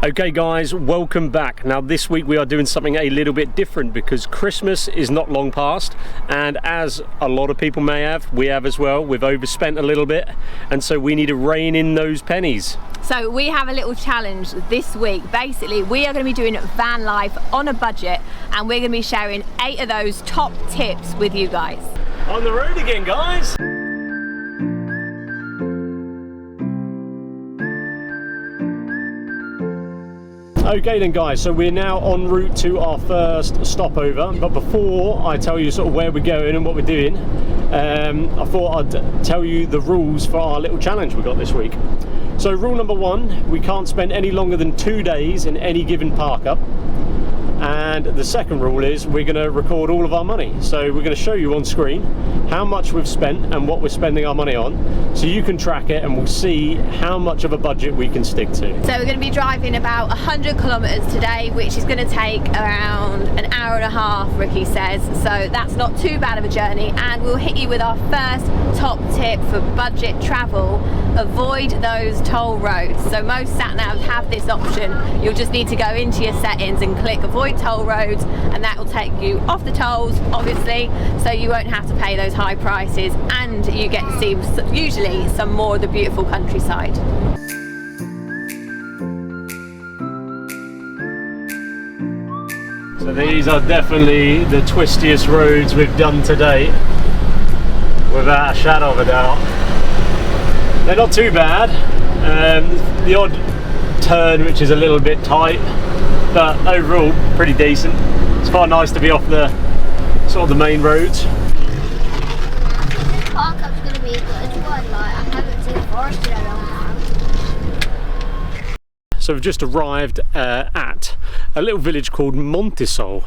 Okay guys, welcome back. Now this week we are doing something a little bit different because Christmas is not long past, and as a lot of people may have, we have as well, we've overspent a little bit, and so we need to rein in those pennies. So we have a little challenge this week. Basically, we are going to be doing van life on a budget, and we're going to be sharing 8 of those top tips with you guys. On the road again, guys. Okay then guys, so we're now en route to our first stopover, but before I tell you sort of where we're going and what we're doing, I thought I'd tell you the rules for our little challenge we got this week. So rule number 1, we can't spend any longer than 2 days in any given park up. And the second rule is we're going to record all of our money. So we're going to show you on screen how much we've spent and what we're spending our money on, so you can track it and we'll see how much of a budget we can stick to. So we're going to be driving about 100 kilometers today, which is going to take around an hour and a half, Ricky says. So that's not too bad of a journey, and we'll hit you with our first top tip for budget travel. Avoid those toll roads. So most sat navs have this option. You'll just need to go into your settings and click avoid toll roads, and that will take you off the tolls, obviously, so you won't have to pay those high prices, and you get to see usually some more of the beautiful countryside. So these are definitely the twistiest roads we've done to date, without a shadow of a doubt. They're not too bad. The odd turn which is a little bit tight, but overall pretty decent. It's quite nice to be off the sort of the main roads. This park up's going to be a good one. Like, I haven't seen forest in a long time. So we've just arrived at a little village called Monistrol,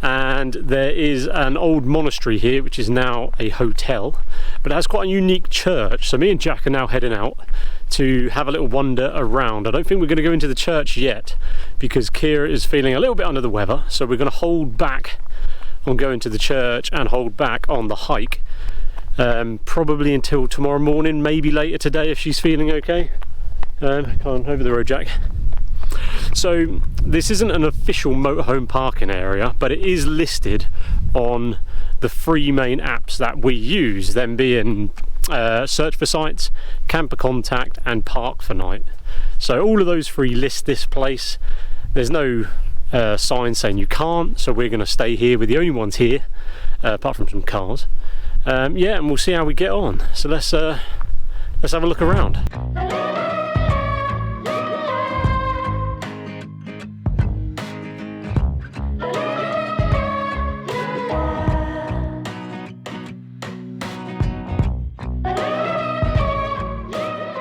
and there is an old monastery here which is now a hotel, but it has quite a unique church. So me and Jack are now heading out to have a little wander around. I don't think we're going to go into the church yet because Kira is feeling a little bit under the weather, so we're going to hold back on going to the church and hold back on the hike, probably until tomorrow morning, maybe later today if she's feeling okay. Come on, over the road, Jack. So this isn't an official motorhome parking area, but it is listed on the 3 main apps that we use, them being Search for Sites, Camper Contact and Park for Night. So all of those 3 list this place. There's no sign saying you can't, so we're going to stay here. We're the only ones here, apart from some cars. Yeah, and we'll see how we get on. So let's have a look around.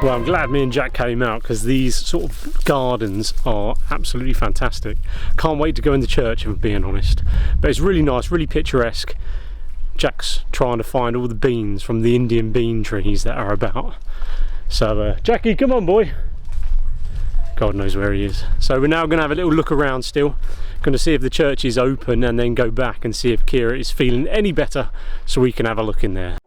Well, I'm glad me and Jack came out because these sort of gardens are absolutely fantastic. Can't wait to go in the church, if I'm being honest. But it's really nice, really picturesque. Jack's trying to find all the beans from the Indian bean trees that are about. So, Jackie, come on, boy. God knows where he is. So we're now going to have a little look around still. Going to see if the church is open and then go back and see if Kira is feeling any better so we can have a look in there.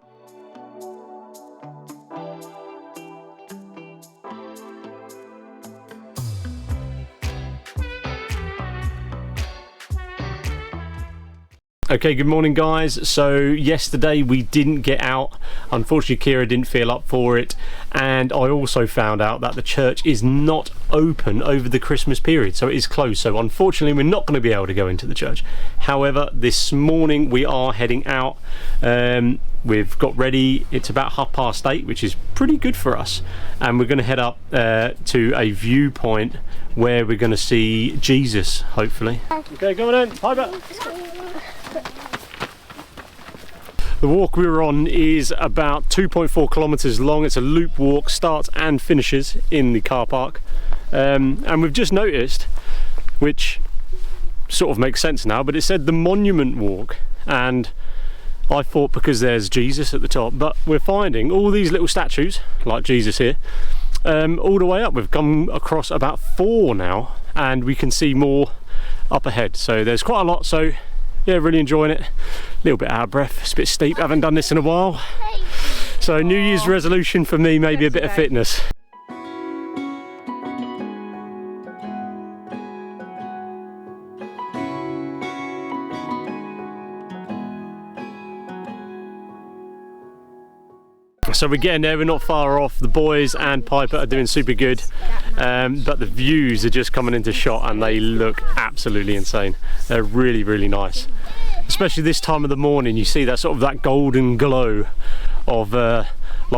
Okay, good morning guys. So yesterday we didn't get out. Unfortunately, Kira didn't feel up for it, and I also found out that the church is not open over the Christmas period, so it is closed. So unfortunately we're not going to be able to go into the church. However, this morning we are heading out. We've got ready. It's about 8:30, which is pretty good for us, and we're going to head up to a viewpoint where we're going to see Jesus, hopefully. Okay, go on in. Piper. The walk we were on is about 2.4 kilometers long. It's a loop walk, starts and finishes in the car park. And we've just noticed, which sort of makes sense now, but it said the monument walk, and I thought because there's Jesus at the top, but we're finding all these little statues like Jesus here all the way up. We've come across about 4 now, and we can see more up ahead, so there's quite a lot. So yeah, really enjoying it. A little bit out of breath, it's a bit steep, haven't done this in a while. So New Year's resolution for me, maybe a bit of fitness. So we're getting there, we're not far off. The boys and Piper are doing super good, but the views are just coming into shot and they look absolutely insane. They're really, really nice. Especially this time of the morning, you see that sort of that golden glow of like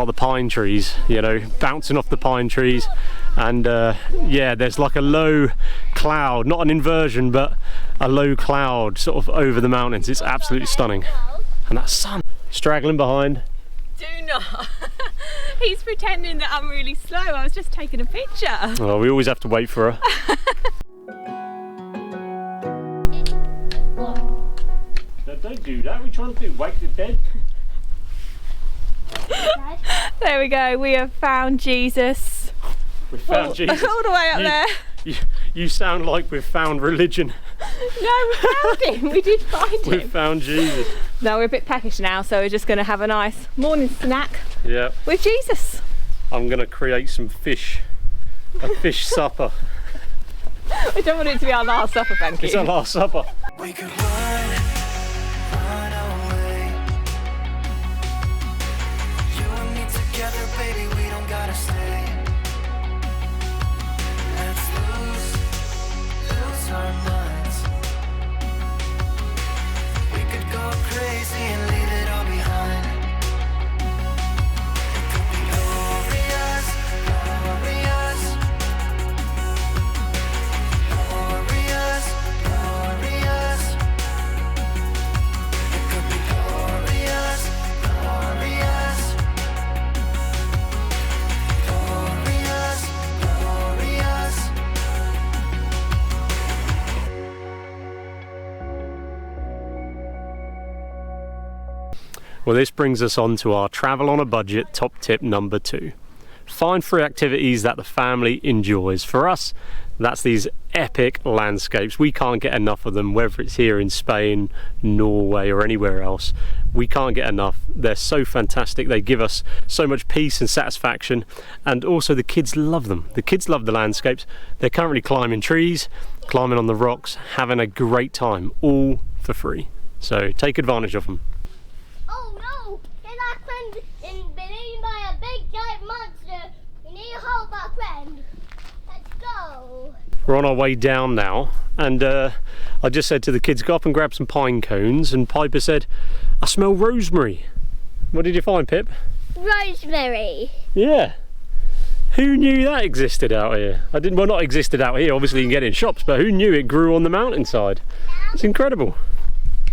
the pine trees, you know, bouncing off the pine trees. And yeah, there's like a low cloud, not an inversion, but a low cloud sort of over the mountains. It's absolutely stunning. And that sun straggling behind. Do not. He's pretending that I'm really slow. I was just taking a picture. Oh, we always have to wait for her. No, don't do that. What are you trying to do? Wake the dead? There we go. We have found Jesus. We found Jesus. All the way up there. You sound like we've found religion. No, we found him. We did find him. We found Jesus. No, we're a bit peckish now, so we're just going to have a nice morning snack Yeah. with Jesus. I'm going to create some fish. A fish supper. We don't want it to be our last supper, thank you. It's our last supper. We could run away. You and me together, baby, we don't gotta stay. Let's lose our minds. We could go crazy and leave it all behind. It could be glorious, glorious, glorious, glorious. It could be glorious, glorious, glorious, glorious. Well, this brings us on to our travel on a budget top tip number 2. Find free activities that the family enjoys. For us, that's these epic landscapes. We can't get enough of them, whether it's here in Spain, Norway or anywhere else. We can't get enough. They're so fantastic. They give us so much peace and satisfaction, and also the kids love them. The kids love the landscapes. They're currently climbing trees, climbing on the rocks, having a great time, all for free. So take advantage of them. Oh no! Get our friend been eaten by a big giant monster. We need to hold our friend. Let's go. We're on our way down now, and I just said to the kids, go up and grab some pine cones, and Piper said, I smell rosemary. What did you find, Pip? Rosemary. Yeah. Who knew that existed out here? Well, not existed out here, obviously you can get it in shops, but who knew it grew on the mountainside? It's incredible.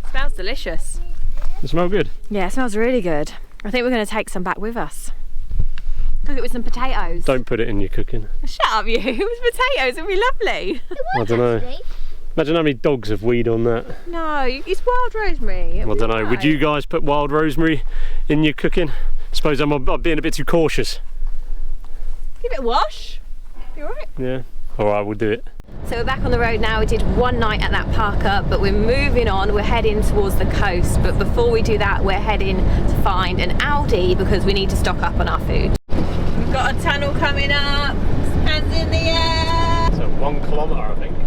Smells delicious. It smells good. Yeah, it smells really good. I think we're going to take some back with us. Cook it with some potatoes. Don't put it in your cooking. Shut up, you. With potatoes, it'd be lovely. I don't know. Imagine how many dogs have weed on that. No, it's wild rosemary. I don't know. Would you guys put wild rosemary in your cooking? I suppose I'm being a bit too cautious. Give it a wash. You alright? Yeah. Alright, we'll do it. So we're back on the road now. We did one night at that park up, but we're moving on. We're heading towards the coast. But before we do that, we're heading to find an Aldi because we need to stock up on our food. We've got a tunnel coming up. Hands in the air. So 1 kilometre, I think.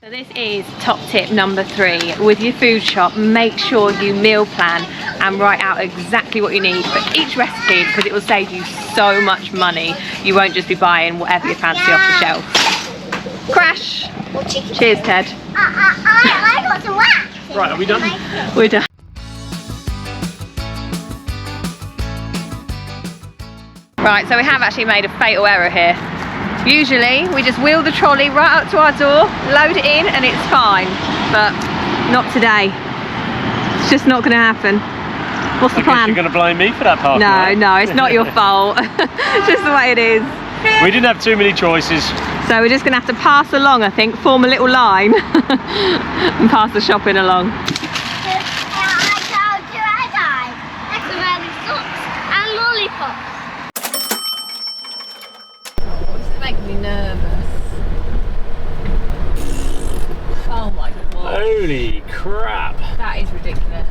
So this is top tip number 3. With your food shop, make sure you meal plan and write out exactly what you need for each recipe because it will save you so much money. You won't just be buying whatever you fancy off the shelf. Crash! Cheers, Ted. I got some wax. Right, are we done? We're done. Right, so we have actually made a fatal error here. Usually we just wheel the trolley right up to our door, load it in and it's fine, but not today. It's just not going to happen. What's the plan? You're going to blame me for that part? No, it's not your fault. It's just the way it is. We didn't have too many choices. So we're just going to have to pass along, I think, form a little line and pass the shopping along. And lollipops. Make me nervous. Oh my god. Holy crap. That is ridiculous.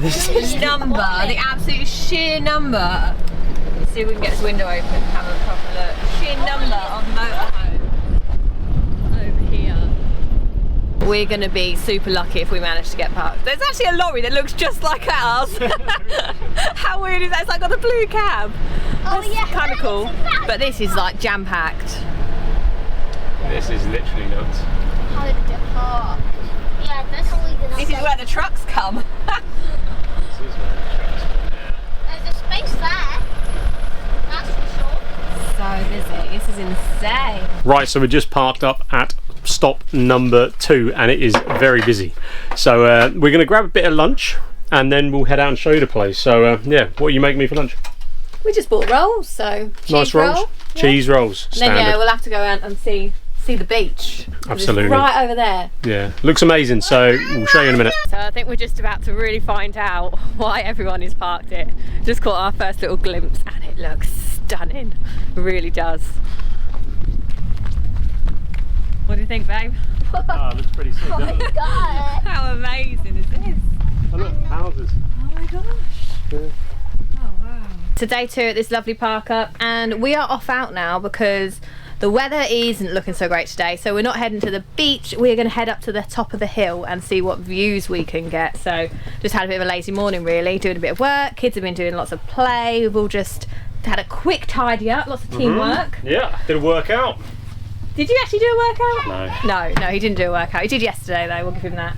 This is The number, the absolute sheer number. see if we can get this window open and have a proper look. Sheer number of motorhomes over here. We're going to be super lucky if we manage to get parked. There's actually a lorry that looks just like ours. How weird is that? It's like got a blue cab. Oh yeah, Kind of cool. But this is like jam-packed. This is literally nuts. How did it park? Yeah, that's how we did. This is where the trucks come. This is where the trucks come, yeah. There's a space there. That's for sure. So busy. This is insane. Right, so we're just parked up at stop number 2 and it is very busy. So we're going to grab a bit of lunch and then we'll head out and show you the place. So yeah, what are you making me for lunch? We just bought rolls, so Nice rolls? roll. Cheese rolls, And then standard. yeah, we'll have to go out and see the beach. 'Cause Absolutely. It's right over there. Yeah, looks amazing, so we'll show you in a minute. So I think we're just about to really find out why everyone is parked here. Just caught our first little glimpse and it looks stunning. It really does. What do you think, babe? Oh, it looks pretty sick, doesn't it? God. How amazing is this? Oh, look, houses. Oh my gosh. Yeah. Oh wow. So day 2 at this lovely park up and we are off out now because the weather isn't looking so great today, so we're not heading to the beach. We're going to head up to the top of the hill and see what views we can get. So just had a bit of a lazy morning really, doing a bit of work. Kids have been doing lots of play. We've all just had a quick tidy up, lots of teamwork. Yeah, did a workout. Did you actually do a workout? No. No, he didn't do a workout. He did yesterday though, we'll give him that.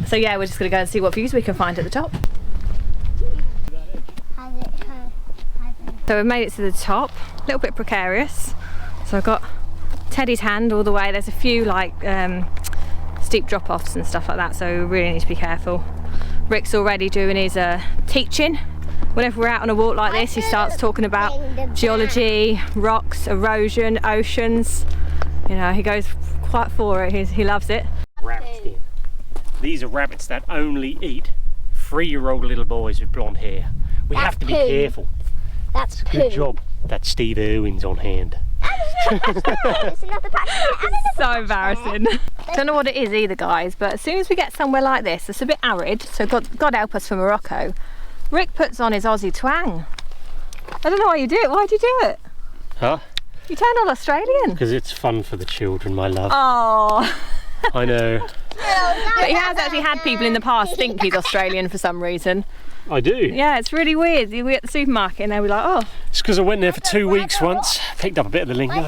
So yeah, we're just going to go and see what views we can find at the top. So we've made it to the top, a little bit precarious. So I've got Teddy's hand all the way. There's a few like steep drop-offs and stuff like that, so we really need to be careful. Rick's already doing his teaching. Whenever we're out on a walk like this, he starts talking about geology, rocks, erosion, oceans. You know, he goes quite for it. He loves it. Rabbit skin. These are rabbits that only eat 3-year-old little boys with blonde hair. We have to be poo. careful. That's Good job that Steve Irwin's on hand. It's another pack. So embarrassing. Don't know what it is either, guys, but as soon as we get somewhere like this, it's a bit arid, so God help us for Morocco, Rick puts on his Aussie twang. I don't know why you do it. Why'd you do it? Huh? You turned all Australian. Because it's fun for the children, my love. Oh. I know. But he has actually had people in the past think he's Australian for some reason. I do. Yeah, it's really weird. We at the supermarket and they were like, oh. It's because I went there for 2 weeks once, picked up a bit of the lingo.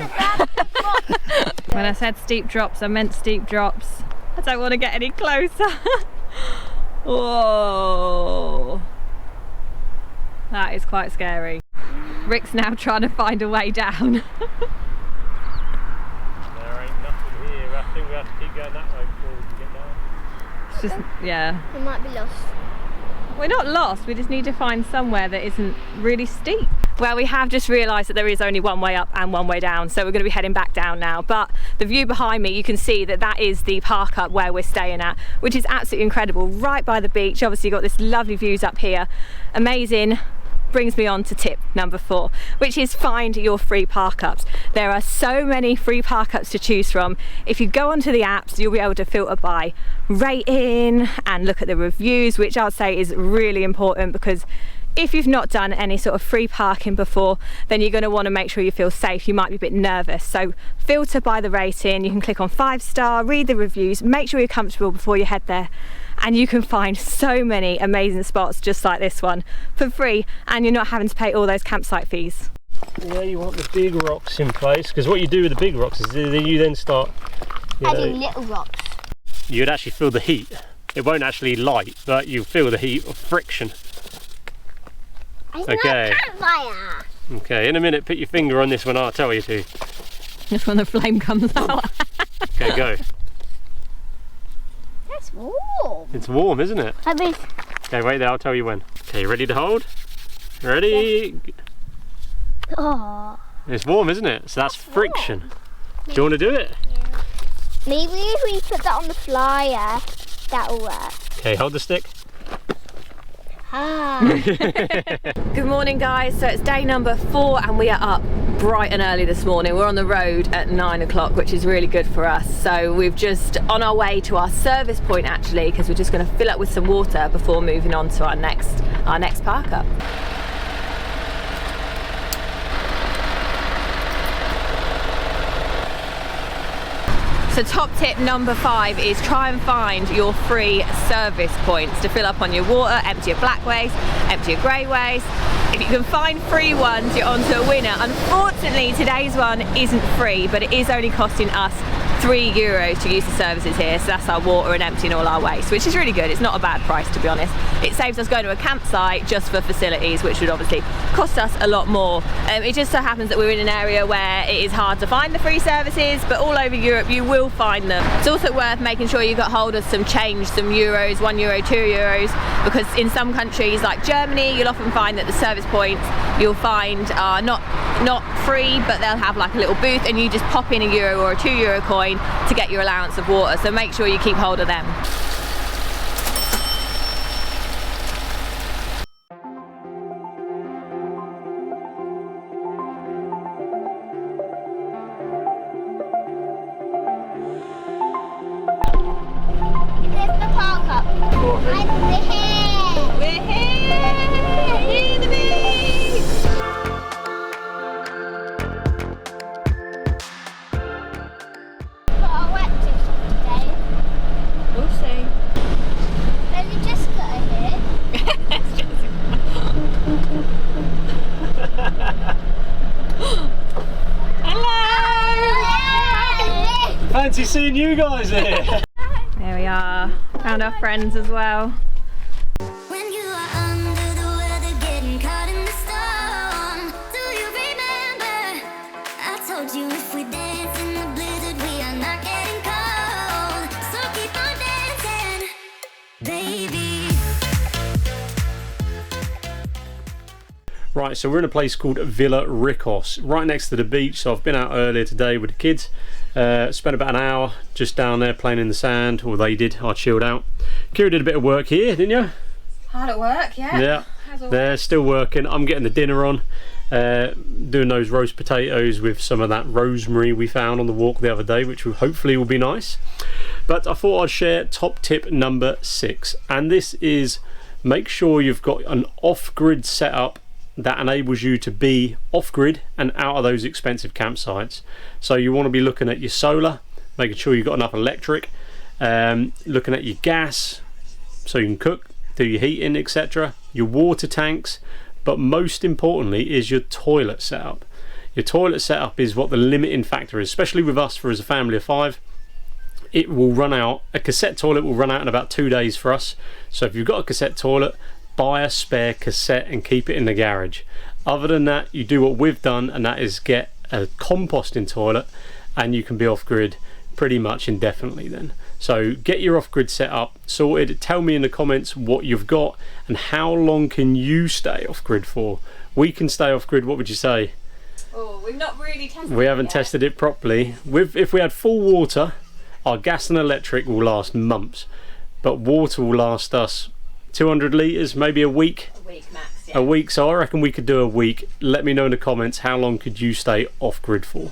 When I said steep drops, I meant steep drops. I don't want to get any closer. Whoa. That is quite scary. Rick's now trying to find a way down. There ain't nothing here. I think we have to keep going that way before we can get down. It's just, yeah. We might be lost. We're not lost, we just need to find somewhere that isn't really steep. Well, we have just realised that there is only one way up and one way down, so we're going to be heading back down now. But the view behind me, you can see that that is the park up where we're staying at, which is absolutely incredible, right by the beach. Obviously, you've got this lovely views up here. Amazing. Brings me on to tip number 4, which is find your free park ups. There are so many free park ups to choose from. If you go onto the apps, you'll be able to filter by rating and look at the reviews, which I'd say is really important, because if you've not done any sort of free parking before, then you're going to want to make sure you feel safe. You might be a bit nervous, so filter by the rating. You can click on 5-star, read the reviews, make sure you're comfortable before you head there, and you can find so many amazing spots just like this one for free, and you're not having to pay all those campsite fees. Yeah, you want the big rocks in place, because what you do with the big rocks is then you then start, Adding little rocks. you'd actually feel the heat. It won't actually light, but you feel the heat of friction. Okay. Campfire. Okay, in a minute, put your finger on this one, I'll tell you to. Just when the flame comes out. Okay, go. That's warm. It's warm, isn't it? I mean, Okay, wait there, I'll tell you when. Okay, ready to hold? Ready? oh. It's warm, isn't it? So that's friction. Do you want to do it? Maybe if we put that on the flyer, that'll work. Okay, hold the stick. Ah. Good morning, guys. So it's day number 4 and we are up bright and early this morning. We're on the road at 9 o'clock, which is really good for us. So we've just on our way to our service point actually, because we're just going to fill up with some water before moving on to our next park up. So top tip number 5 is try and find your free service points to fill up on your water, empty your black waste, empty your grey waste. If you can find free ones, you're onto a winner. Unfortunately, today's one isn't free, but it is only costing us €3 to use the services here, so that's our water and emptying all our waste, which is really good. It's not a bad price, to be honest. It saves us going to a campsite just for facilities, which would obviously cost us a lot more. It just so happens that we're in an area where it is hard to find the free services, but all over Europe you will find them. It's also worth making sure you got hold of some change, some euros, €1, €2, because in some countries like Germany, you'll often find that the service points you'll find are not free, but they'll have like a little booth, and you just pop in a euro or a €2 coin to get your allowance of water, so make sure you keep hold of them. There's the park up. We're here. We're here! Near the beach! Got our wet tips on today. We'll see. Lady Jessica here. Hello! Fancy seeing you guys here. There we are. Found our friends as well. When you are under the weather, getting caught in the storm, do you remember? I told you if we dance in the blizzard, we are not getting cold. So keep on dancing, baby. Right, so we're in a place called Villa Ricos, right next to the beach. So I've been out earlier today with the kids. Spent about an hour just down there playing in the sand, or they did. I chilled out. Kira did a bit of work here, didn't you? Hard at work, yeah. Yeah, they're still working. I'm getting the dinner on, doing those roast potatoes with some of that rosemary we found on the walk the other day, which hopefully will be nice. But I thought I'd share top tip number 6, and this is make sure you've got an off-grid setup that enables you to be off-grid and out of those expensive campsites. So you want to be looking at your solar, making sure you've got enough electric, looking at your gas so you can cook, do your heating, etc., your water tanks, but most importantly is your toilet setup. Your toilet setup is what the limiting factor is, especially with us as a family of 5. It will run out, a cassette toilet will run out in about 2 days for us. So if you've got a cassette toilet, buy a spare cassette and keep it in the garage. Other than that, you do what we've done, and that is get a composting toilet, and you can be off grid pretty much indefinitely then. So get your off grid set up sorted. Tell me in the comments what you've got and how long can you stay off grid for. We can stay off grid, what would you say? Oh, we've not really tested it. We haven't tested it properly. If we had full water, our gas and electric will last months, but water will last us 200 litres, maybe a week. A week max, yeah. A week, so I reckon we could do a week. Let me know in the comments how long could you stay off grid for.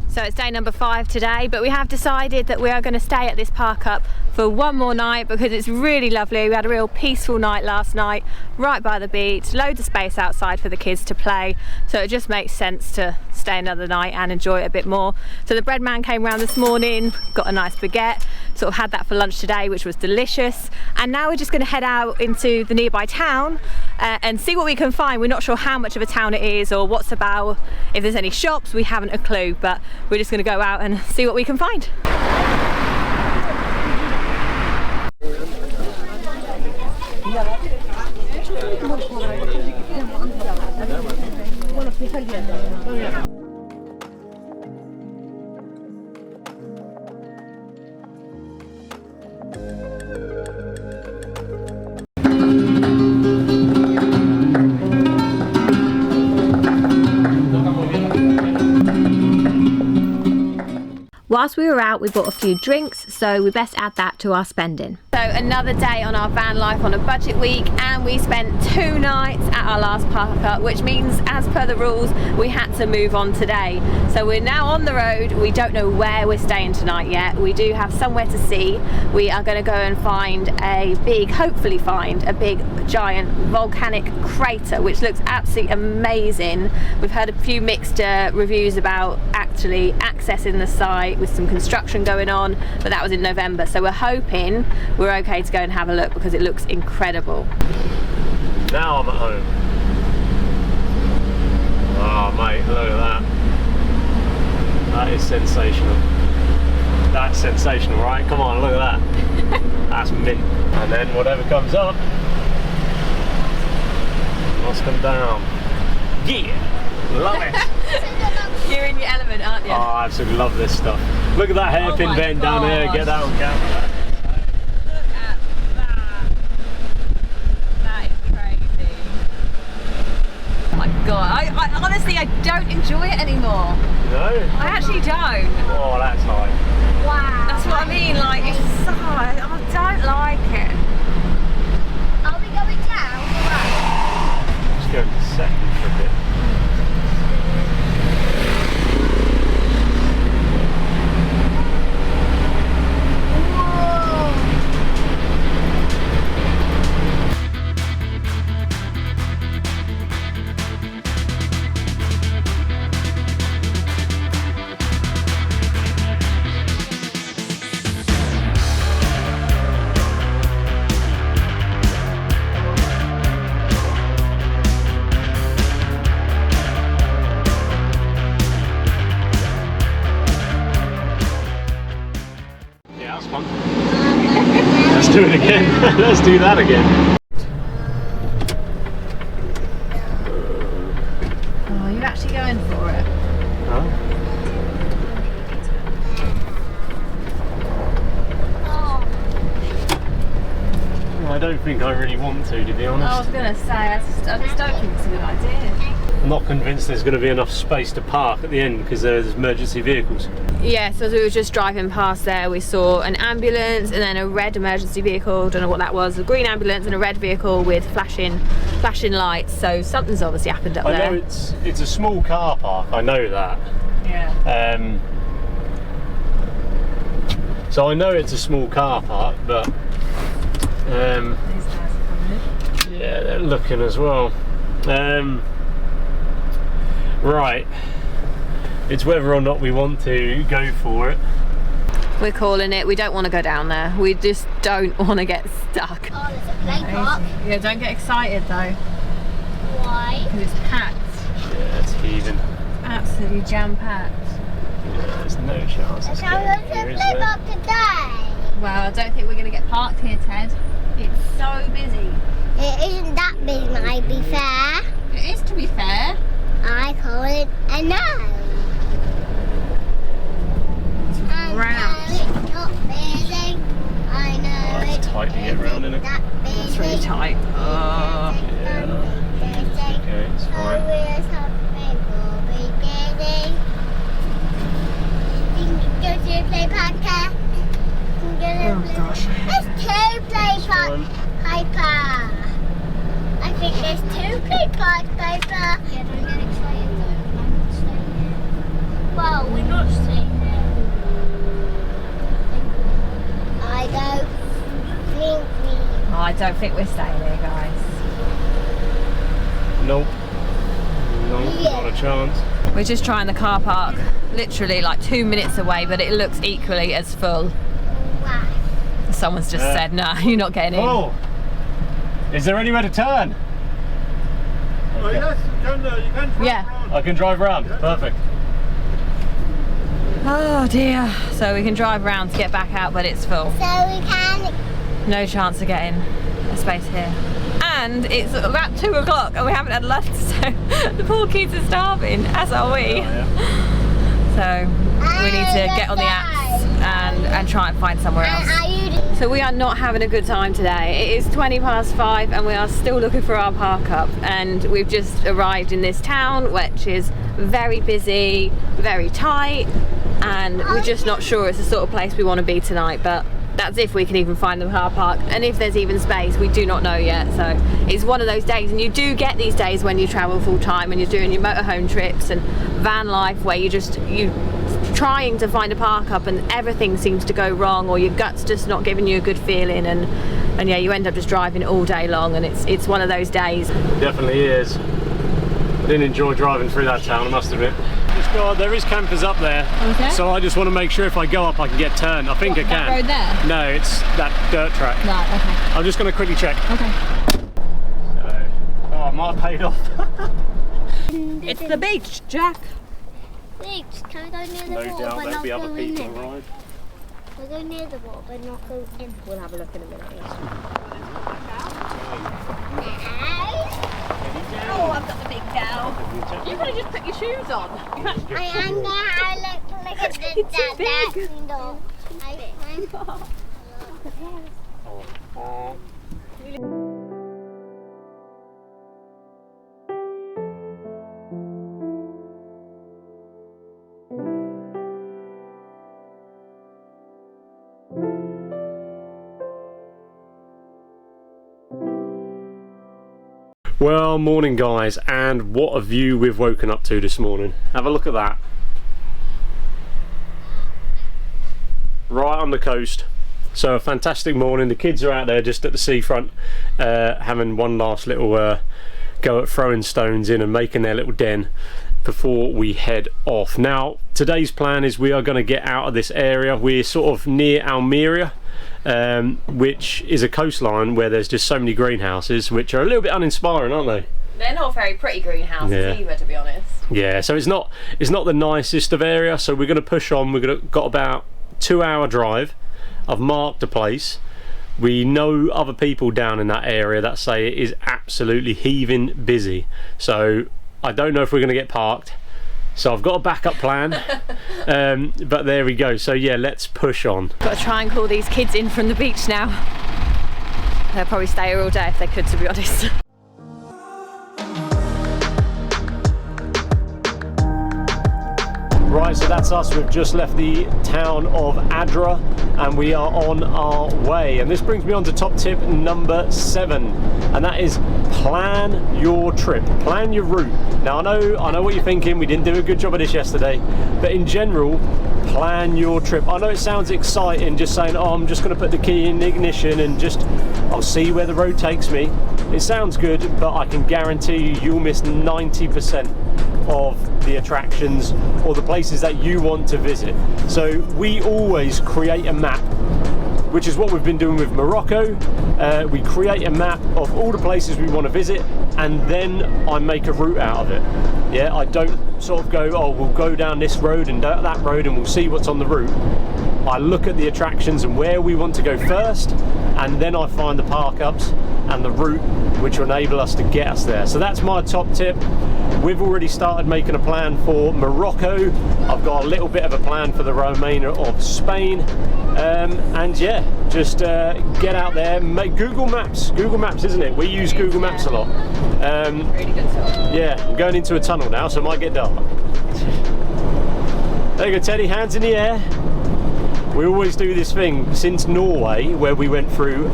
So it's day number 5 today, but we have decided that we are going to stay at this park up for one more night because it's really lovely. We had a real peaceful night last night, right by the beach, loads of space outside for the kids to play, so it just makes sense to stay another night and enjoy it a bit more. So the bread man came round this morning, got a nice baguette, sort of had that for lunch today, which was delicious, and now we're just going to head out into the nearby town and see what we can find. We're not sure how much of a town it is or what's about, if there's any shops, we haven't a clue, but we're just going to go out and see what we can find. Whilst we were out, we bought a few drinks, so we best add that to our spending. So another day on our van life on a budget week, and we spent 2 nights at our last park up, which means as per the rules we had to move on today. So we're now on the road. We don't know where we're staying tonight yet. We do have somewhere to see. We are going to go and hopefully find a big giant volcanic crater which looks absolutely amazing. We've heard a few mixed reviews about actually accessing the site with some construction going on, but that was in November, so we're hoping we're okay to go and have a look because it looks incredible. Now I'm at home. Oh mate, look at that. That is sensational. That's sensational, right? Come on, look at that. That's mint. And then whatever comes up must come down. Yeah! Love it! You're in your element, aren't you? Oh, I absolutely love this stuff. Look at that hairpin bend down there. Get that on camera. Look at that. That is crazy. Oh my god. I honestly, I don't enjoy it anymore. No? I actually don't. Oh, that's high. Wow. That's what I mean, like, it's so, I don't like it. Are we going down or up? Just go to second for a bit. Let's do it again. Let's do that again. Oh, you're actually going for it? Huh? Well, I don't think I really want to be honest. I was going to say, I just don't think it's a good idea. I'm not convinced there's going to be enough space to park at the end because there's emergency vehicles. Yeah, so as we were just driving past there, we saw an ambulance and then a red emergency vehicle. Don't know what that was. A green ambulance and a red vehicle with flashing lights. So something's obviously happened up there. I know it's a small car park. I know that. Yeah. So I know it's a small car park, but These guys are coming. yeah, they're looking as well. Right. It's whether or not we want to go for it. We're calling it. We don't want to go down there. We just don't want to get stuck. Oh, there's a play park. Yeah, don't get excited though, Why? because it's packed. Yeah, it's heaving. Absolutely jam-packed. Yeah, there's no chance. It's Shall we go to the play park today? Well, I don't think we're going to get parked here, Ted. It's so busy. It isn't that big, might be fair. It is, to be fair. I call it a no. Round. It's not busy. I know Oh, it's tight to get round, isn't it? that busy. It's really tight. Oh. Okay, it's fine. Oh gosh. There's 2 play parks, fine. Piper. I think there's 2 play parks, Piper. Yeah, don't get excited though. I'm not staying here. Well, we're not staying there. I don't think we... Oh, I don't think we're staying here, guys. Nope. No, not a chance. We're just trying the car park, literally like 2 minutes away, but it looks equally as full. Wow. Someone's just said, no, you're not getting in. Oh! Is there anywhere to turn? Oh yes, you can drive Yeah. around. I can drive round. Perfect. Oh dear. So we can drive around to get back out, but it's full. So we can... No chance of getting a space here. And it's about 2 o'clock and we haven't had lunch, so the poor kids are starving, as are we. Oh, yeah. So we need to get on the apps and try and find somewhere else. Are you So we are not having a good time today. It is 5:20 and we are still looking for our park up, and we've just arrived in this town which is very busy, very tight, and we're just not sure it's the sort of place we want to be tonight, but that's if we can even find the car park, and if there's even space, we do not know yet. So it's one of those days, and you do get these days when you travel full time and you're doing your motorhome trips and van life, where you trying to find a park up and everything seems to go wrong, or your gut's just not giving you a good feeling, and yeah, you end up just driving all day long, and it's one of those days. It definitely is. I didn't enjoy driving through that town, I must admit. There is campers up there, Okay. so I just want to make sure if I go up I can get turned. I think I can. That road there? No, it's that dirt track. Right, okay. I'm just going to quickly check. Okay. Oh, I might have paid off. It's the beach, Jack. Beach, can I go near the No water doubt but there'll not be other go people in? around. We'll go near the water but not go in. We'll have a look in a minute. Oh, I've got the big cow. You could have just put your shoes on. I am now. Look at the It's too big. window. Well, morning guys, and what a view we've woken up to this morning. Have a look at that. Right on the coast. So a fantastic morning. The kids are out there just at the seafront, having one last little go at throwing stones in and making their little den before we head off. Now, today's plan is we are going to get out of this area. We're sort of near Almeria, which is a coastline where there's just so many greenhouses, which are a little bit uninspiring, aren't they? They're not very pretty greenhouses either, to be honest. Yeah, so it's not the nicest of area, so we're going to push on. Got about 2-hour drive. I've marked a place. We know other people down in that area that say it is absolutely heaving busy, so I don't know if we're going to get parked, so I've got a backup plan. But there we go. So yeah, let's push on. Got to try and call these kids in from the beach now. They'll probably stay here all day if they could, to be honest. Right, so that's us. We've just left the town of Adra and we are on our way. And this brings me on to top tip number 7, and that is plan your trip, plan your route. Now I know what you're thinking. We didn't do a good job of this yesterday, but in general, plan your trip. I know it sounds exciting just saying, oh, I'm just going to put the key in the ignition and just I'll see where the road takes me. It sounds good, but I can guarantee you'll miss 90% of the attractions or the places that you want to visit. So we always create a map, which is what we've been doing with Morocco. We create a map of all the places we want to visit, and then I make a route out of it. Yeah, I don't sort of go, oh, we'll go down this road and that road and we'll see what's on the route. I look at the attractions and where we want to go first, and then I find the park ups and the route which will enable us to get us there. So that's my top tip. We've already started making a plan for Morocco. I've got a little bit of a plan for the remainder of Spain. And yeah, just get out there, make Google Maps. Google Maps, isn't it? We use Google Maps a lot. Really good stuff. Yeah, I'm going into a tunnel now, so it might get dark. There you go, Teddy, hands in the air. We always do this thing since Norway, where we went through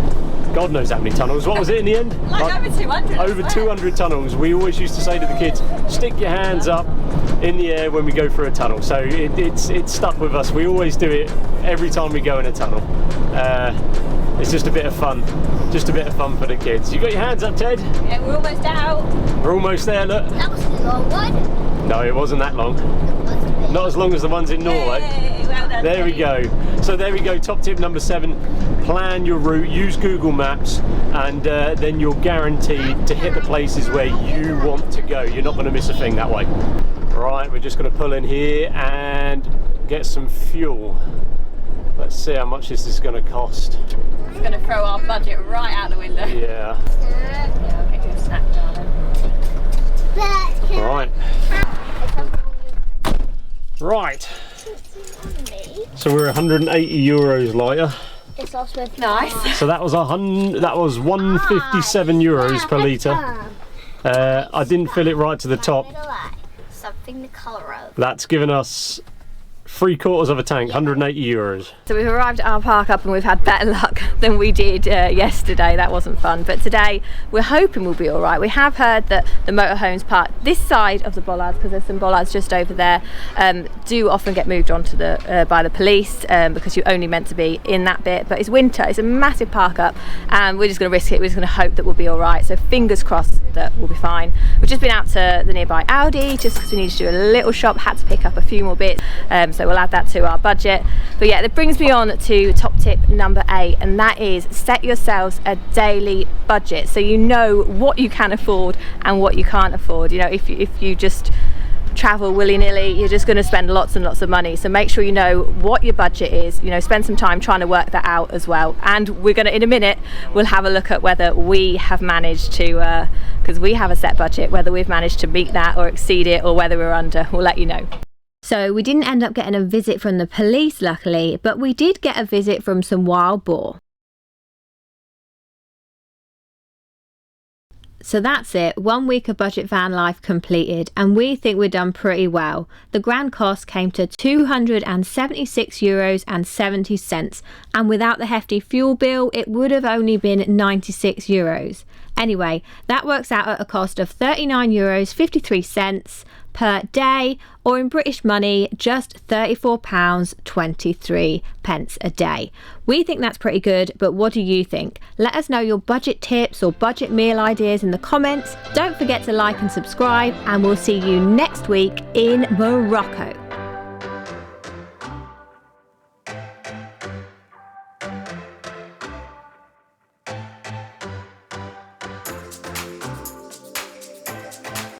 God knows how many tunnels. What was it in the end? Like over 200. Over 200 tunnels. We always used to say to the kids, stick your hands up in the air when we go through a tunnel. So it's stuck with us. We always do it every time we go in a tunnel. It's just a bit of fun. Just a bit of fun for the kids. You got your hands up, Ted? Yeah, we're almost out. We're almost there, look. That was a long one. No, it wasn't that long. Not as long as the ones in Norway. Yay, well done, there we go. So there we go, top tip number 7. Plan your route, use Google Maps, and then you're guaranteed to hit the places where you want to go. You're not going to miss a thing that way. Right, we're just going to pull in here and get some fuel. Let's see how much this is going to cost. It's going to throw our budget right out the window. Yeah. Yeah, I'll get you a snack, darling. Right. Right. So we're 180 euros lighter. It's also Nice. So that was 157 euros per litre. I didn't fill it right to the top. Something the colour of. That's given us 3/4 of a tank, 180 euros. So we've arrived at our park up and we've had better luck than we did yesterday. That wasn't fun, but today we're hoping we'll be all right. We have heard that the motorhomes parked this side of the bollards, because there's some bollards just over there, do often get moved onto the by the police because you're only meant to be in that bit. But it's winter, it's a massive park up, and we're just going to risk it. We're just going to hope that we'll be all right. So fingers crossed that we'll be fine. We've just been out to the nearby Aldi just because we need to do a little shop, had to pick up a few more bits. So we'll add that to our budget. But yeah, that brings me on to top tip number 8, and that is set yourselves a daily budget so you know what you can afford and what you can't afford. You know, if you just travel willy-nilly, you're just going to spend lots and lots of money. So make sure you know what your budget is. You know, spend some time trying to work that out as well. And we're going to, in a minute, we'll have a look at whether we have managed to, because we have a set budget, whether we've managed to meet that or exceed it, or whether we're under. We'll let you know. So we didn't end up getting a visit from the police, luckily, but we did get a visit from some wild boar. So that's it, 1 week of budget van life completed, and we think we've done pretty well. The grand cost came to €276.70, and without the hefty fuel bill, it would have only been 96 euros. Anyway, that works out at a cost of €39.53 per day, or in British money, just £34.23 a day. We think that's pretty good, but what do you think? Let us know your budget tips or budget meal ideas in the comments. Don't forget to like and subscribe, and we'll see you next week in Morocco.